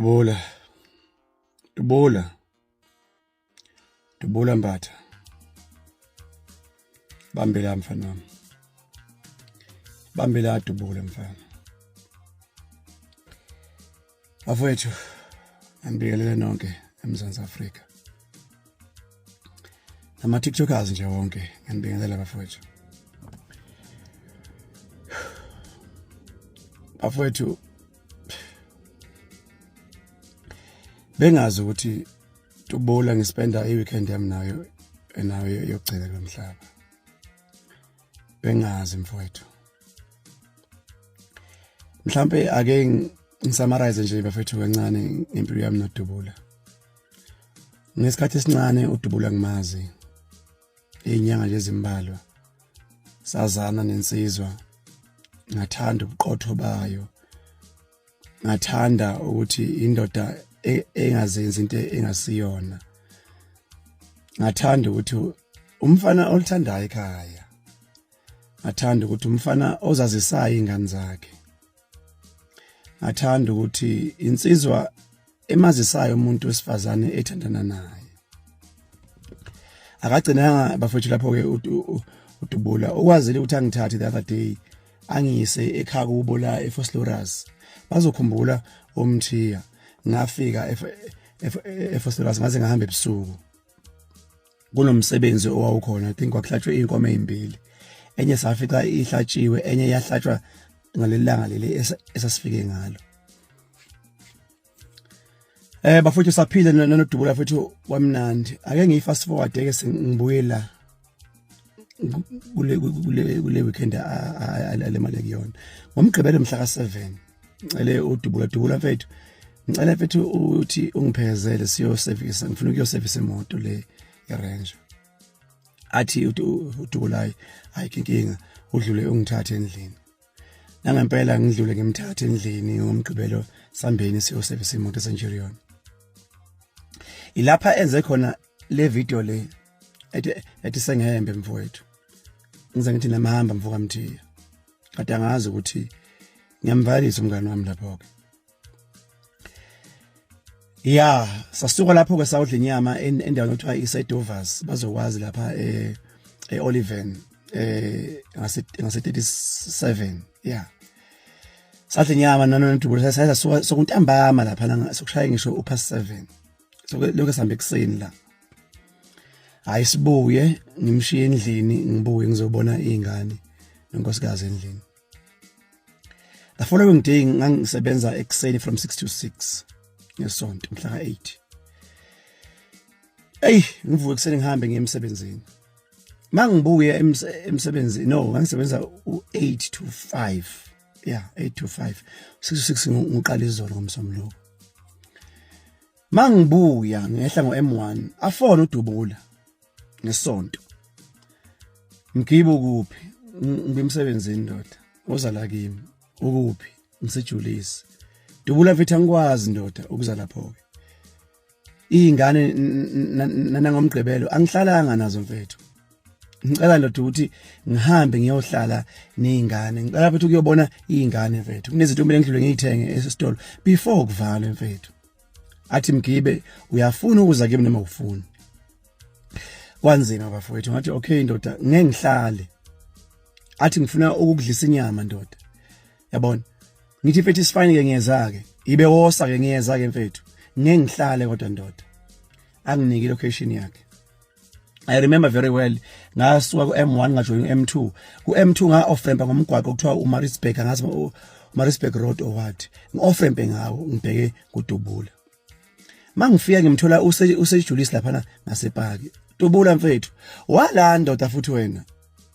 Dubula. Dubula. Dubula Mbatha. Bambela mfana wami. Bambela Dubula mfana. Bafowethu, anibingelele nonke eMzansi Afrika. Nama TikTokers nje wonke, ngiyanibingelela bafowethu. Bafowethu, bengazi ukuthi Dubula ngispenda iweekend yami nayo yokugcina kwemhlaba. Bengazi mfowethu. Mhlambe ake ngisamarize nje bafethu kancane impilo yami noDubula. Ngesikhathi esincane uDubula ngimazi. Inyanga nje ezimbalwa. Sazana nensizwa. Ngathanda ubuqotho bayo. Ngathanda ukuthi indoda engazenzi into engasiyona. Ngathanda ukuthi umfana olithandayo ekhaya. Ngathanda ukuthi umfana ozazisayo ingane zakhe. Ngathanda ukuthi insizwa emazisayo umuntu wesifazane ethandana naye. Akagcinanga bafethu lapho ke uDubula ukwazile ukuthi angithathe the other day angiyise ekhaya kubo la eFosloras. Bazokhumbula umthiya ngafika eFosloras ngaze ngahamba ebusuku. Kunomsebenzi owawukhona I think kwakuhlatshwe inkomo ezimbili. Enye safica ihlatshiwe enye yahlatshwa ngalelanga leli esasifike ngalo. Bafuthu saphila noDubula futhi wamnandi. Ake ngifast forward ke sengibuyela kule weekend alemali kuyona. Ngomgqibelo mhla ka7 ngicele uDubula mfethu. Ngicela mfethu uthi ungiphekezele siyo service ngifuna ukuyo service imoto le iRange. Athi uDubulayi ayinkinga udlule ungithathe endlini. Nangempela ngidlule ngimthathe endlini ngomgqibelo sambeni siyo service imoto eSenchurion. Ilapha enze khona le video le ethi sengihembe mfowethu. Ngize ngithi namahamba mvuka mthiya. Kade angazi ukuthi ngiyamvalisa umngane wami lapho ke. Ya, sasuka lapho ke sawudla inyama endaweni ekuthiwa iSedovers bazokwazi lapha eOliven ngase 37 ya. Sadla inyama noDubula sayasuka sokuntambama lapha sokushaya ngisho u7. So lokho sambe ekseni la. Hayi sibuye ngimshiye endlini ngibuye ngizobona izingane nonkosikazi endlini. The following day ngangisebenza ekseni from 6 to 6 ngesonto mhla ka8. Ngivuka ekseni ngihambe ngiyemsebenzini. Mangibuye emsebenzini ngangisebenza u8 to 5. Yeah, 8 to 5. 6 to 6 ngiqala izolo ngomsombuluko. Mangibuya ngehla ngoM1 afona uDubula ngesonto. Ngigibo kuphi? Ngimsebenzini ndoda. Oza la kimi. Ukuphi? Ngisejulisi. Dubula mfethu angikwazi ndoda ukuza lapho ke. Izingane nangomgqibelo angihlalanga nazo mfethu. Ngicela ndoda ukuthi ngihambe ngiyohlala nezingane. Ngicela mfethu ukuyobona izingane mfethu. Kunezinto kumele ngidlule ngiyithenge esitolo before kuvalwe mfethu. Athi Mgibe uyafuna ukuza kimi noma ufuna. Kwanzima bafowethu ngathi okay ndoda ngeke ngihlale. Athi ngifuna ukudlisa inyama ndoda. Yabona. Ngithi mfethu isifine ke ngiyeza ke. Ibe wosa ke ngiyeza ke mfethu. Ngeke ngihlale kodwa ndoda. Anginike location yakhe. I remember very well ngasuka kuM1 ngajoin uM2. KuM2 nga-offrampa ngomgwaqo kuthiwa uMaritzburg ngazi uMaritzburg Road or what. Ngi-offrampe ngawo ngibheke kuDubula. Mangifika ngimthola usejulisi lapha ngasepaki. Dubula mfethu wala ndoda futhi wena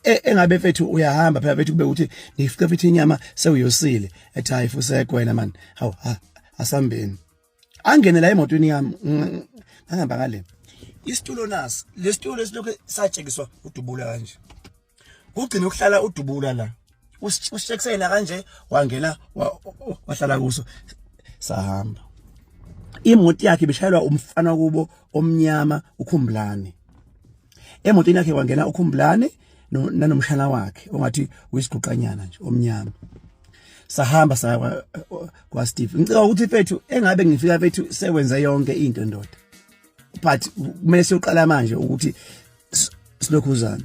engabe mfethu uyahamba phela mfethu kube ukuthi ngifike mfethu inyama sewuyosile ethi hayi fusekwe wena man hawu asambeni angene la emotweni yami ngihamba ngale isitulo nasi lesitulo esilokho satshekiswa uDubula kanje kugcina ukuhlala uDubula la usishekisela kanje wangena wahlala kuso sahamba. Imoto yakhe bishayelwa umfana kubo omnyama uKhumbulani. Emotweni yakhe wangena uKhumbulani nanomshana wakhe ongathi uyisiguqanyana nje omnyama. sahamba kwa Steve ngicela ukuthi mfethu engabe ngifika mfethu sewenza yonke into ndoda but kumele siyoqala manje ukuthi silokhuzana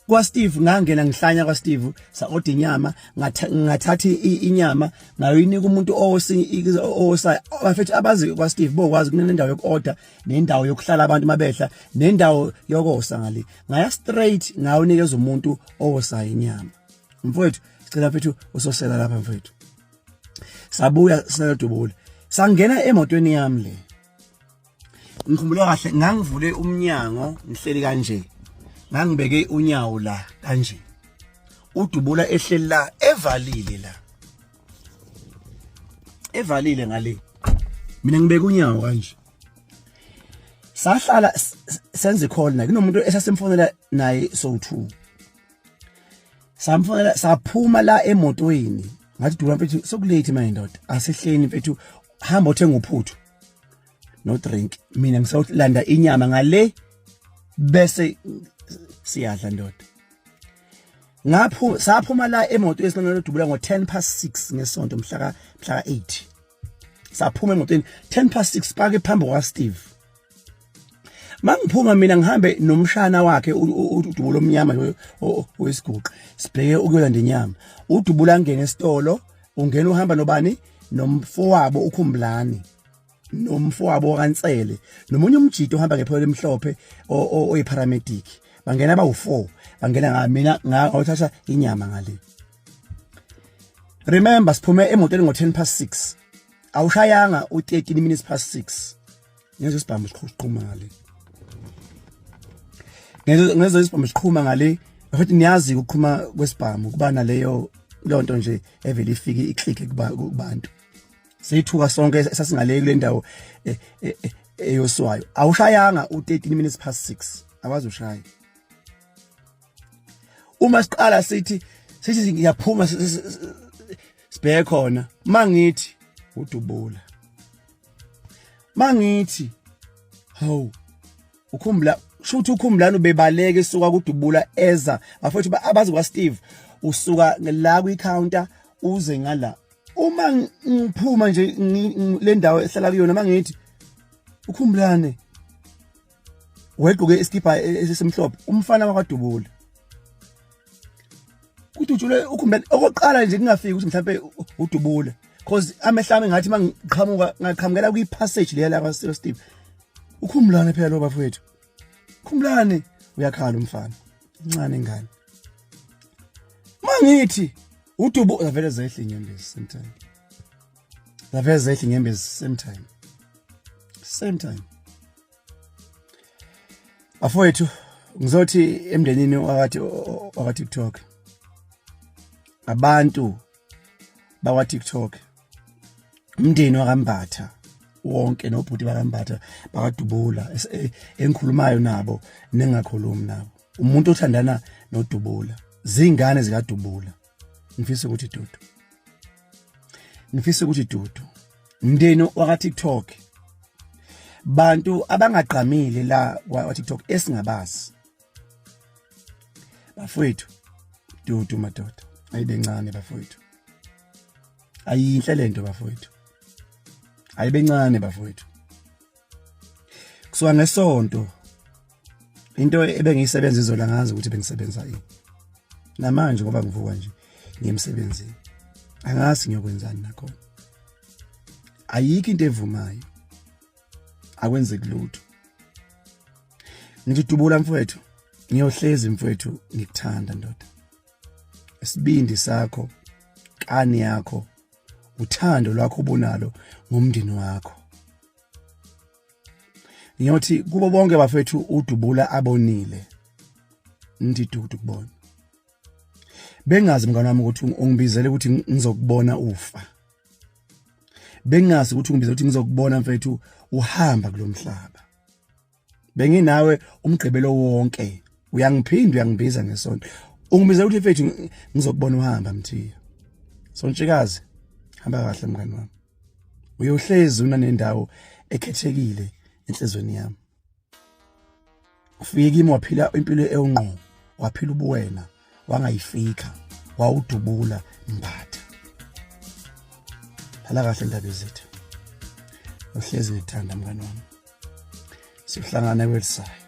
kwa Steve ngangena ngihlanya kwa Steve sa-order inyama ngathatha inyama ngayinika umuntu owosa bafethu abazi kwa Steve bokwazi kunendawo yoku-order nendawo yokuhlala abantu mabehla nendawo yokosa ngale ngaya straight ngawunikeza umuntu owosa inyama mfowethu sicela mfethu usosela lapha mfethu sabuya sinedubula sangena emotweni yami le ngikhumbula kahle ngangivule umnyango ngihleli kanje ngangibeke unyawo la kanje udubula ehleli la evalile ngale mina ngibeke unyawo kanje sahlala senze call na kunomuntu esasimfonela naye so2 samfonela saphuma la emotweni ngathi dubula mfethu sokulate manje ndoda asehleni mfethu hamba uthenga uphuthu no drink mina ngisawulanda inyama ngale bese siyadla ndoda saphuma la emoto esinalo dubula ngo10:06 ngesonto mhla ka 8 saphuma emotweni 10:06 pake phambi kwa Steve mangiphuma mina ngihambe nomshana wakhe udubula omnyama wesiguqa sibheke ukuyolanda inyama udubula ngene esitolo ungena uhamba nobani nomfowabo ukhumbulani nomfowabo kaNtsele nomunye umjito ohamba ngepholo emhlophe oyiparamedic bangena bawu4 bangena mina ngawuthatha inyama ngale remember siphume emotweni ngo10:06 awushayanga u13 minutes past 6 ngezo sibhambo siqhuma ngale ngezo sibhambo siqhuma ngale futhi niyazi ukuqhuma kwesibhambo kuba naleyo lonto nje evele ifike iclick kubantu sithuka sonke esasingale kule ndawo eyoswayo awushayanga u13 minutes past 6 awazi ushaya uma siqala sithi ngiyaphuma sibheke khona mangithi udubula mangithi hawu ukhumbula shuthi ukhumbulana ubebaleke suka kudubula eza bafethu abazi kwa Steve usuka la kwi counter uze ngala uma ngiphuma nje le ndawo ehlala kuyona mangithi ukhumbulane weqoke iskipa esemhlophe umfana wakadubula kutujule ukhumbulane okoqala nje kungafiki ukuthi mhlambe udubula because amehlami ngathi ngaqhamukela kwi passage le la kwa Steve ukhumbulane phela lo bafowethu ukhumbulane uyakhala umfana incane ngane mangithi udubu zavele zehle inyembezi same time zavele zehle inyembezi same time afowethu ngizothi emndenini waka TikTok abantu bakwa TikTok umndeni wakambatha wonke nobhuti bakambatha bakadubula engikhulumayo nabo nengakhulumi nabo umuntu othandana nodubula zingane zikadubula ngifisa ukuthi dudu umndeni waka TikTok bantu abangaqhamile la kwa TikTok esingabazi bafowethu dudu madoda ayibencane bafowethu ayinhle lento bafowethu ayibencane bafowethu kusuka ngesonto into ebengiyisebenza izola ngazi ukuthi bengisebenza yini namanje ngoba ngivuka nje ngiyemsebenzini angazi ngiyokwenzani nakhona ayikho into evumayo akwenzeki lutho ngidubula mfowethu ngiyohlezi mfowethu ngikuthanda ndoda isibindi sakho kani yakho uthando lwakho obonalo ngomndeni wakho ngiyothi kubo bonke bafethu udubula abonile ndithi dudu kubona bengazi mngane wami ukuthi ungibizele ukuthi ngizokubona ufa bengazi ukuthi ungibizele ukuthi ngizokubona mfethu uhamba kulomhlaba benginawe umgqibelo wonke uyangiphinda uyangibiza ngesonto ungibizele ukuthi mfethu ngizokubona uhamba mthiya sontshikazi hamba kahle mngane wami uyohlezi una nendawo ekhethekile enhlizweni yami ufike kimi waphila impilo eyonqo waphila ubuwena wangayifika wawudubula Mbatha. Hala kahle indaba ezethu. Uhlezi ngithanda mngani wami. Sihlangana kwelisayo.